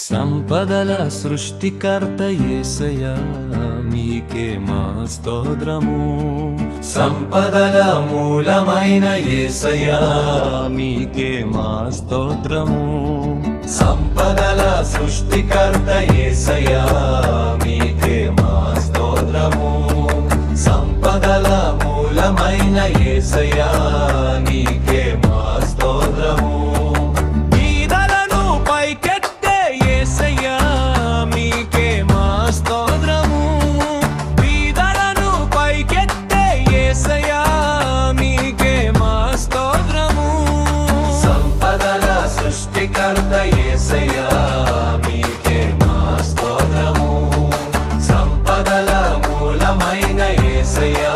సంపదల సృష్టికర్త యేసయ్యా మీకే మా స్తోత్రము. సంపదల మూలమైన యేసయ్యా మీకే మా స్తోత్రము. సంపదల సృష్టికర్త యేసయ్యా మీకే మా స్తోత్రము. సంపదల మూలమైన యేసయ్యా నీకే మా స్తోత్రము. సృష్టికర్త యేసయ్యా మీకే మా స్తోత్రము. సంపదల మూలమైన యేసయ్యా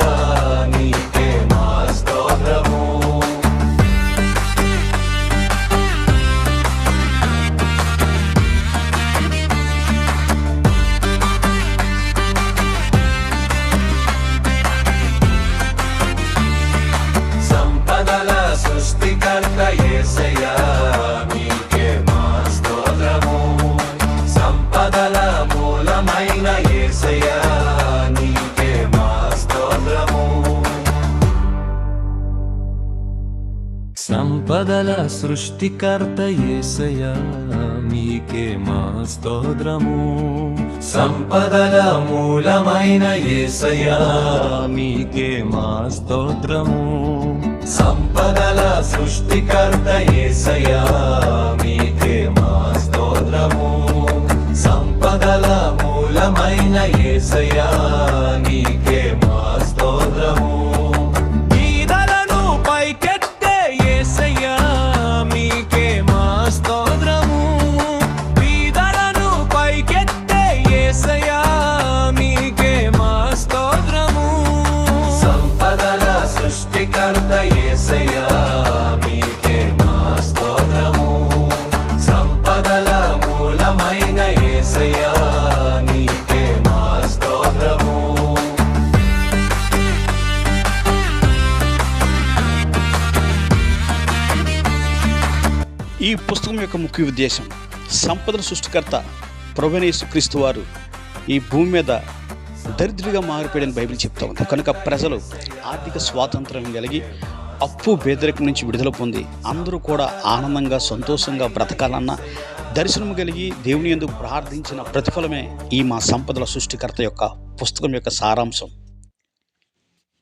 నీకే మా స్తోత్రము. సంపదల సృష్టికర్త యేసయ్యా సంపదల సృష్టికర్త యేసయ్యా మీకే మా స్తోత్రము. సంపదల మూలమైన యేసయ్యా మీకే మా స్తోత్రము. సంపదల సృష్టికర్త యేసయ్యా మీకే మా స్తోత్రము. సంపదల మూలమైన యేసయ్యా నీకే మా స్తోత్రము. సృష్టికర్త యేసయ్యా మీకే మా స్తోత్రము. సంపదల మూలమైన యేసయ్యా నీకే మా స్తోత్రము. ఈ పుస్తకం యొక్క ముఖ్య ఉద్దేశం సంపదల సృష్టికర్త ప్రభువైన యేసుక్రీస్తు వారు ఈ భూమి మీద దరిద్రుడిగా మారిపోయాడని బైబిల్ చెప్తా ఉంది. కనుక ప్రజలు ఆర్థిక స్వాతంత్రం కలిగి అప్పు పేదరికం నుంచి విడుదల పొంది అందరూ కూడా ఆనందంగా సంతోషంగా బ్రతకాలన్న దర్శనం కలిగి దేవుని యందు ప్రార్థించిన ప్రతిఫలమే ఈ మా సంపదల సృష్టికర్త యొక్క పుస్తకం యొక్క సారాంశం.